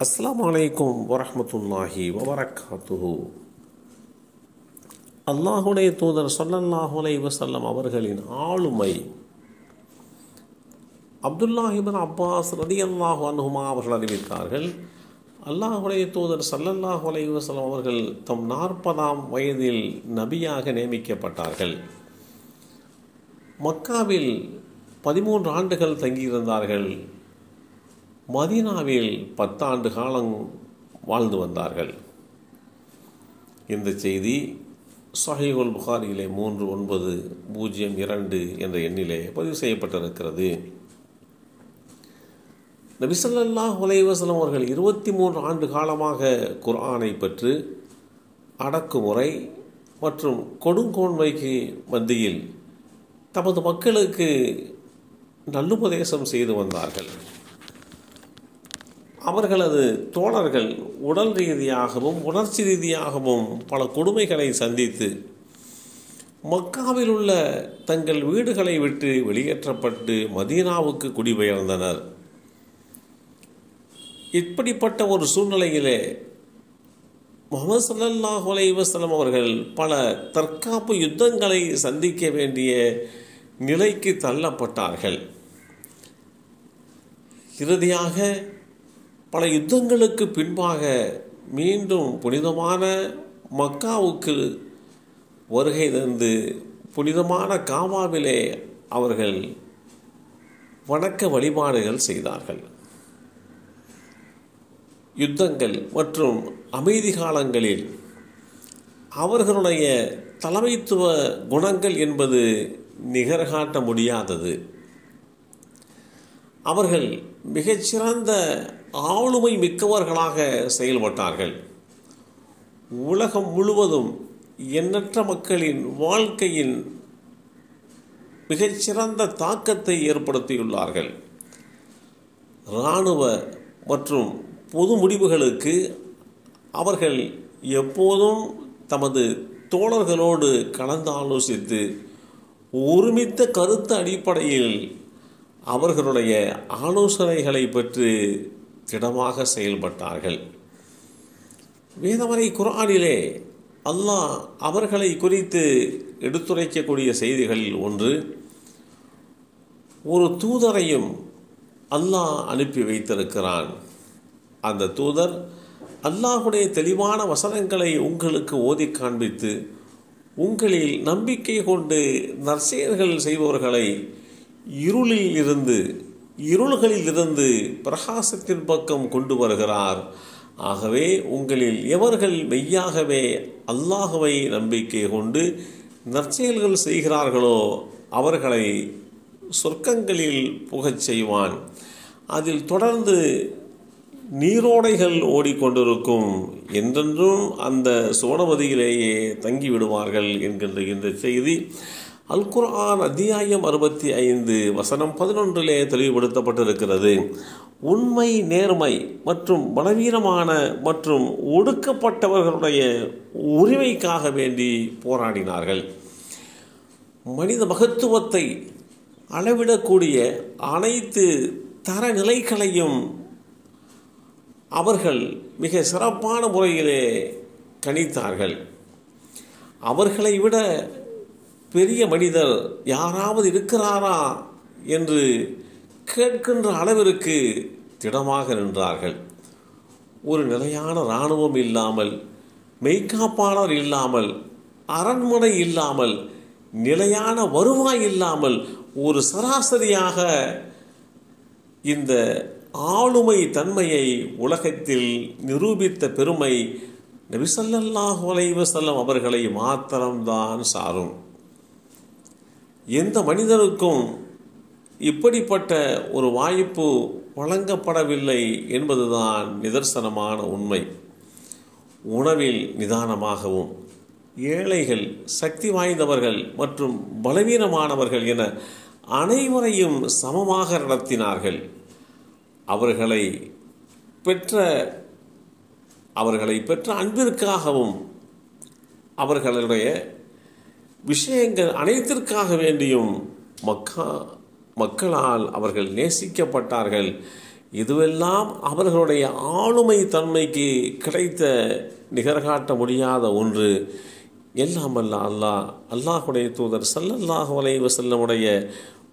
அஸ்ஸலாமு அலைக்கும் வரஹ்மத்துல்லாஹி வபரகாத்துஹு. அல்லாஹுடைய தூதர் ஸல்லல்லாஹு அலைஹி வஸல்லம் அவர்களின் ஆளுமை அப்துல்லாஹ் இப்னு அப்பாஸ் ரலியல்லாஹு அன்ஹுமா அவர்கள் அறிவித்தார்கள். அல்லாஹுடைய தூதர் ஸல்லல்லாஹு அலைஹி வஸல்லம் அவர்கள் தம் 40ஆம் வயதில் நபியாக நியமிக்கப்பட்டார்கள். மக்காவில் 13 ஆண்டுகள் தங்கியிருந்தார்கள். மதீனாவில் 10 ஆண்டு காலம் வாழ்ந்து வந்தார்கள். இந்த செய்தி ஸஹீஹுல் புகாரியிலே 3902 என்ற எண்ணிலே பதிவு செய்யப்பட்டிருக்கிறது. நபி ஸல்லல்லாஹு அலைஹி வஸல்லம் அவர்கள் 23 ஆண்டு காலமாக குர்ஆனை பற்றி அடக்குமுறை மற்றும் கொடுங்கோன்மைக்கு மத்தியில் தமது மக்களுக்கு நல்லுபதேசம் செய்து வந்தார்கள். அவர்களது தோழர்கள் உடல் ரீதியாகவும் உணர்ச்சி ரீதியாகவும் பல கொடுமைகளை சந்தித்து மக்காவில் உள்ள தங்கள் வீடுகளை விட்டு வெளியேற்றப்பட்டு மதீனாவுக்கு குடிபெயர்ந்தனர். இப்படிப்பட்ட ஒரு சூழ்நிலையிலே முஹம்மது ஸல்லல்லாஹு அலைஹி வஸல்லம் அவர்கள் பல தற்காப்பு யுத்தங்களை சந்திக்க வேண்டிய நிலைக்கு தள்ளப்பட்டார்கள். இறுதியாக பல யுத்தங்களுக்கு பின்பாக மீண்டும் புனிதமான மக்காவுக்கு வருகை தந்து புனிதமான காபாவிலே அவர்கள் வணக்க வழிபாடுகள் செய்தார்கள். யுத்தங்கள் மற்றும் அமைதி காலங்களில் அவர்களுடைய தலைமைத்துவ குணங்கள் என்பது நிகர்காட்ட முடியாதது. அவர்கள் மிகச்சிறந்த ஆளுமை மிக்கவர்களாக செயல்பட்டார்கள். உலகம் முழுவதும் எண்ணற்ற மக்களின் வாழ்க்கையின் மிகச்சிறந்த தாக்கத்தை ஏற்படுத்தியுள்ளார்கள். இராணுவ மற்றும் பொது முடிவுகளுக்கு அவர்கள் எப்போதும் தமது தோழர்களோடு கலந்து ஆலோசித்து ஒருமித்த கருத்து அடிப்படையில் அவர்களுடைய ஆலோசனைகளை பெற்று திடமாக செயல்பட்டார்கள். வேதவரை குர்ஆனிலே அல்லாஹ் அவர்களை குறித்து எடுத்துரைக்கக்கூடிய செய்திகளில் ஒன்று, ஒரு தூதரையும் அல்லாஹ் அனுப்பி வைத்திருக்கிறான். அந்த தூதர் அல்லாஹுடைய தெளிவான வசனங்களை உங்களுக்கு ஓதி காண்பித்து உங்களில் நம்பிக்கை கொண்டு நற்செயல்கள் செய்பவர்களை இருள்களில் இருந்து பிரகாசத்தின் பக்கம் கொண்டு வருகிறார். ஆகவே உங்களில் எவர்கள் மெய்யாகவே அல்லாஹுவை நம்பிக்கை கொண்டு நற்செயல்கள் செய்கிறார்களோ அவர்களை சொர்க்கங்களில் புகச் செய்வான். அதில் தொடர்ந்து நீரோடைகள் ஓடிக்கொண்டிருக்கும், என்றென்றும் அந்த சோனவதியிலேயே தங்கிவிடுவார்கள் என்கின்ற இந்த செய்தி அல் குர்ஆன் அத்தியாயம் 65 வசனம் 11 தெளிவுபடுத்தப்பட்டிருக்கிறது. உண்மை, நேர்மை மற்றும் பலவீனமான மற்றும் ஒடுக்கப்பட்டவர்களுடைய உரிமைக்காக வேண்டி போராடினார்கள். மனித மகத்துவத்தை அளவிடக்கூடிய அனைத்து தரநிலைகளையும் அவர்கள் மிக சிறப்பான முறையிலே கணித்தார்கள். அவர்களை விட பெரிய மனிதர் யாராவது இருக்கிறாரா என்று கேட்கின்ற அளவிற்கு திடமாக நின்றார்கள். ஒரு நிலையான இராணுவம் இல்லாமல், மெய்காப்பாளர் இல்லாமல், அரண்மனை இல்லாமல், நிலையான வருவாய் இல்லாமல் ஒரு சராசரியாக இந்த ஆளுமை தன்மையை உலகத்தில் நிரூபித்த பெருமை நபி ஸல்லல்லாஹு அலைஹி வஸல்லம் அவர்களை மாத்திரம்தான் சாரும். எந்த மனிதனுக்கும் இப்படிப்பட்ட ஒரு வாய்ப்பு வழங்கப்படவில்லை என்பதுதான் நிதர்சனமான உண்மை. உணவில் நிதானமாகவும், ஏழைகள், சக்தி வாய்ந்தவர்கள் மற்றும் பலவீனமானவர்கள் என அனைவரையும் சமமாக நடத்தினார்கள். அவர்களை பெற்ற அன்பிற்காகவும் அவர்களுடைய விஷயங்கள் அனைத்திற்காக வேண்டியும் மக்களால் அவர்கள் நேசிக்கப்பட்டார்கள் இதுவெல்லாம் அவர்களுடைய ஆளுமை தன்மைக்கு கிடைத்த நிகர்காட்ட முடியாத ஒன்று. எல்லாம் அல்ல அல்லாஹுடைய தூதர் ஸல்லல்லாஹு அலைஹி வஸல்லமுடைய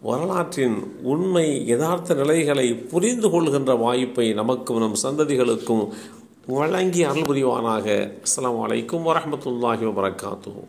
வரலாற்றின் உண்மை யதார்த்த நிலைகளை புரிந்து கொள்கின்ற வாய்ப்பை நமக்கும் நம் சந்ததிகளுக்கும் வழங்கி அருள் புரிவானாக. அஸ்ஸலாமு அலைக்கும் வரஹ்மத்துல்லாஹி வபரகாத்துஹு.